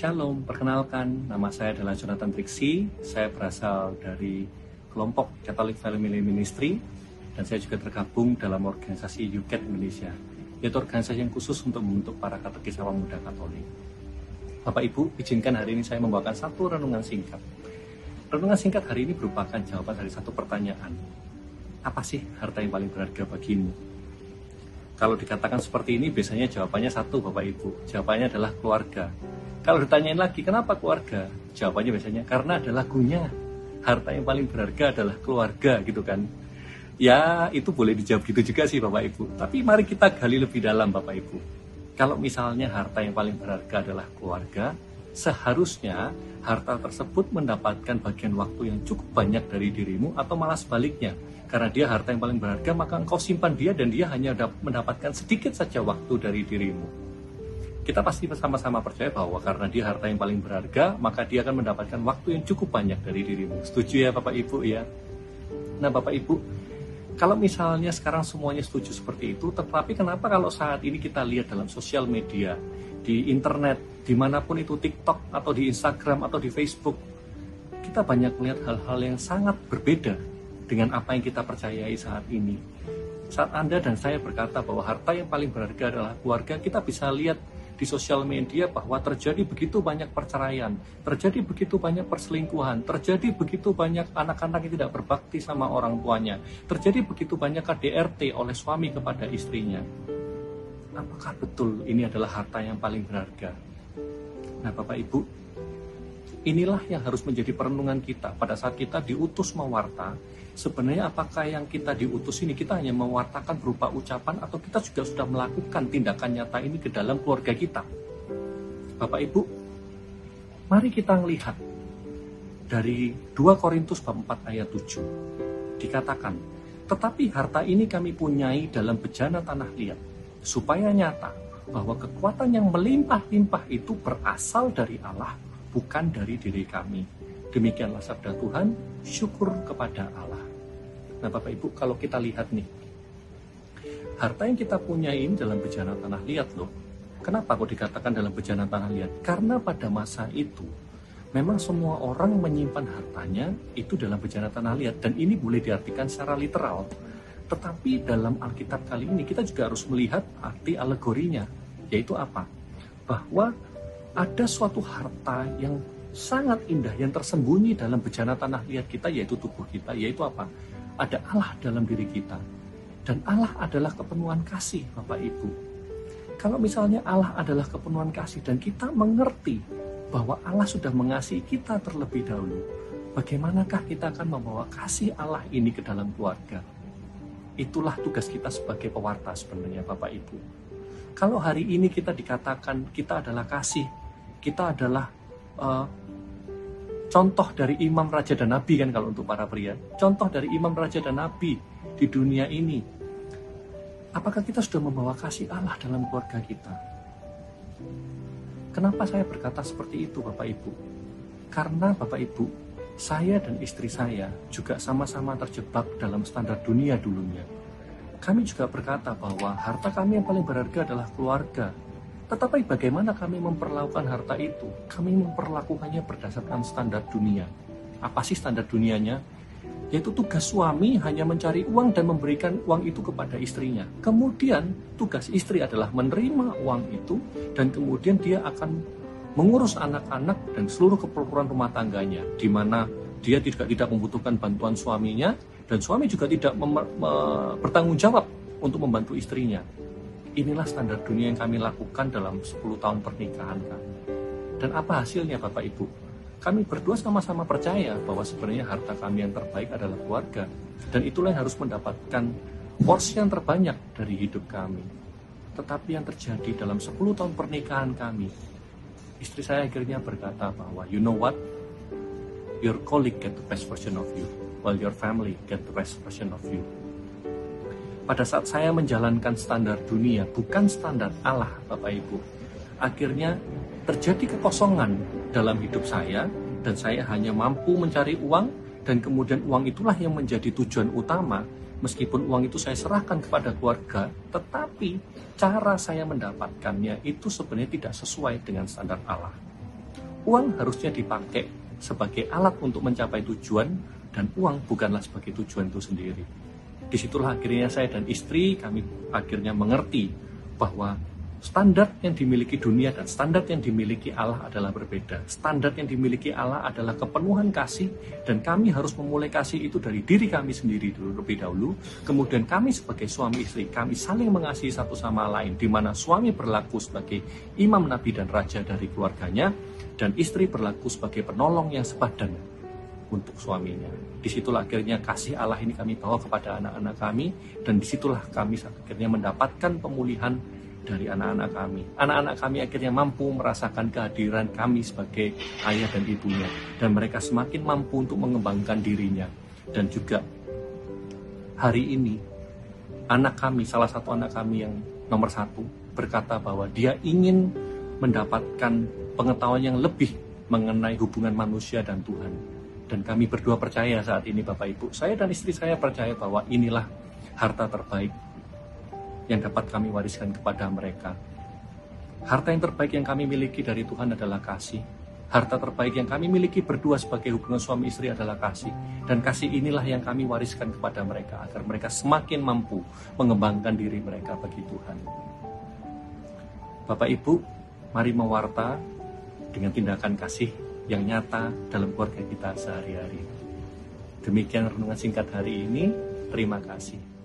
Shalom, perkenalkan, nama saya adalah Jonathan Triksi. Saya berasal dari kelompok Catholic Family Ministry dan saya juga tergabung dalam organisasi UCAT Indonesia, yaitu organisasi yang khusus untuk membentuk para katekis awam muda Katolik. Bapak Ibu, izinkan hari ini saya membawakan satu renungan singkat. Renungan singkat hari ini merupakan jawaban dari satu pertanyaan. Apa sih harta yang paling berharga bagimu? Kalau dikatakan seperti ini, biasanya jawabannya satu, Bapak Ibu. Jawabannya adalah keluarga. Kalau ditanyain lagi, kenapa keluarga? Jawabannya biasanya, karena ada lagunya. Harta yang paling berharga adalah keluarga, gitu kan. Ya, itu boleh dijawab gitu juga sih, Bapak Ibu. Tapi mari kita gali lebih dalam, Bapak Ibu. Kalau misalnya harta yang paling berharga adalah keluarga, seharusnya harta tersebut mendapatkan bagian waktu yang cukup banyak dari dirimu, atau malah sebaliknya. Karena dia harta yang paling berharga, maka engkau simpan dia dan dia hanya mendapatkan sedikit saja waktu dari dirimu. Kita pasti bersama-sama percaya bahwa karena dia harta yang paling berharga, maka dia akan mendapatkan waktu yang cukup banyak dari dirimu. Setuju ya Bapak Ibu ya? Nah Bapak Ibu, kalau misalnya sekarang semuanya setuju seperti itu, tetapi kenapa kalau saat ini kita lihat dalam sosial media, di internet, dimanapun itu TikTok, atau di Instagram, atau di Facebook, kita banyak melihat hal-hal yang sangat berbeda dengan apa yang kita percayai saat ini. Saat Anda dan saya berkata bahwa harta yang paling berharga adalah keluarga, kita bisa lihat di sosial media bahwa terjadi begitu banyak perceraian, terjadi begitu banyak perselingkuhan, terjadi begitu banyak anak-anak yang tidak berbakti sama orang tuanya, terjadi begitu banyak KDRT oleh suami kepada istrinya. Apakah betul ini adalah harta yang paling berharga? Nah Bapak Ibu, inilah yang harus menjadi perenungan kita pada saat kita diutus mewarta. Sebenarnya apakah yang kita diutus ini kita hanya mewartakan berupa ucapan atau kita juga sudah melakukan tindakan nyata ini ke dalam keluarga kita? Bapak Ibu, mari kita melihat dari 2 Korintus bab 4 ayat 7. Dikatakan, tetapi harta ini kami punyai dalam bejana tanah liat, supaya nyata bahwa kekuatan yang melimpah-limpah itu berasal dari Allah, bukan dari diri kami. Demikianlah sabda Tuhan, syukur kepada Allah. Nah Bapak Ibu, kalau kita lihat nih, harta yang kita punyai ini dalam bejana tanah liat loh. Kenapa kok dikatakan dalam bejana tanah liat? Karena pada masa itu, memang semua orang menyimpan hartanya itu dalam bejana tanah liat. Dan ini boleh diartikan secara literal. Tetapi dalam Alkitab kali ini kita juga harus melihat arti alegorinya. Yaitu apa? Bahwa ada suatu harta yang sangat indah yang tersembunyi dalam bejana tanah liat kita, yaitu tubuh kita. Yaitu apa? Ada Allah dalam diri kita. Dan Allah adalah kepenuhan kasih, Bapak Ibu. Kalau misalnya Allah adalah kepenuhan kasih dan kita mengerti bahwa Allah sudah mengasihi kita terlebih dahulu, bagaimanakah kita akan membawa kasih Allah ini ke dalam keluarga? Itulah tugas kita sebagai pewarta sebenarnya, Bapak Ibu. Kalau hari ini kita dikatakan kita adalah kasih, kita adalah contoh dari imam, raja, dan nabi kan kalau untuk para pria. Contoh dari imam, raja, dan nabi di dunia ini. Apakah kita sudah membawa kasih Allah dalam keluarga kita? Kenapa saya berkata seperti itu Bapak Ibu? Karena Bapak Ibu, saya dan istri saya juga sama-sama terjebak dalam standar dunia dulunya. Kami juga berkata bahwa harta kami yang paling berharga adalah keluarga. Tetapi bagaimana kami memperlakukan harta itu? Kami memperlakukannya berdasarkan standar dunia. Apa sih standar dunianya? Yaitu tugas suami hanya mencari uang dan memberikan uang itu kepada istrinya. Kemudian tugas istri adalah menerima uang itu dan kemudian dia akan mengurus anak-anak dan seluruh keperluan rumah tangganya, di mana dia tidak membutuhkan bantuan suaminya dan suami juga tidak bertanggung jawab untuk membantu istrinya. Inilah standar dunia yang kami lakukan dalam 10 tahun pernikahan kami. Dan apa hasilnya Bapak Ibu? Kami berdua sama-sama percaya bahwa sebenarnya harta kami yang terbaik adalah keluarga. Dan itulah yang harus mendapatkan porsi yang terbanyak dari hidup kami. Tetapi yang terjadi dalam 10 tahun pernikahan kami, istri saya akhirnya berkata bahwa, you know what? Your colleague get the best version of you, while your family get the best version of you. Pada saat saya menjalankan standar dunia, bukan standar Allah, Bapak Ibu, akhirnya terjadi kekosongan dalam hidup saya, dan saya hanya mampu mencari uang, dan kemudian uang itulah yang menjadi tujuan utama. Meskipun uang itu saya serahkan kepada keluarga, tetapi cara saya mendapatkannya itu sebenarnya tidak sesuai dengan standar Allah. Uang harusnya dipakai sebagai alat untuk mencapai tujuan, dan uang bukanlah sebagai tujuan itu sendiri. Disitulah akhirnya saya dan istri kami akhirnya mengerti bahwa standar yang dimiliki dunia dan standar yang dimiliki Allah adalah berbeda. Standar yang dimiliki Allah adalah kepenuhan kasih, dan kami harus memulai kasih itu dari diri kami sendiri terlebih dahulu. Kemudian kami sebagai suami istri, kami saling mengasihi satu sama lain, di mana suami berlaku sebagai imam, nabi, dan raja dari keluarganya, dan istri berlaku sebagai penolong yang sepadan untuk suaminya. Disitulah akhirnya kasih Allah ini kami bawa kepada anak-anak kami, dan disitulah kami akhirnya mendapatkan pemulihan dari anak-anak kami. Anak-anak kami akhirnya mampu merasakan kehadiran kami sebagai ayah dan ibunya, dan mereka semakin mampu untuk mengembangkan dirinya. Dan juga hari ini anak kami, salah satu anak kami yang nomor 1, berkata bahwa dia ingin mendapatkan pengetahuan yang lebih mengenai hubungan manusia dan Tuhan. Dan kami berdua percaya saat ini, Bapak Ibu, saya dan istri saya percaya bahwa inilah harta terbaik yang dapat kami wariskan kepada mereka. Harta yang terbaik yang kami miliki dari Tuhan adalah kasih. Harta terbaik yang kami miliki berdua sebagai hubungan suami istri adalah kasih. Dan kasih inilah yang kami wariskan kepada mereka, agar mereka semakin mampu mengembangkan diri mereka bagi Tuhan. Bapak Ibu, mari mewarta dengan tindakan kasih yang nyata dalam keluarga kita sehari-hari. Demikian renungan singkat hari ini. Terima kasih.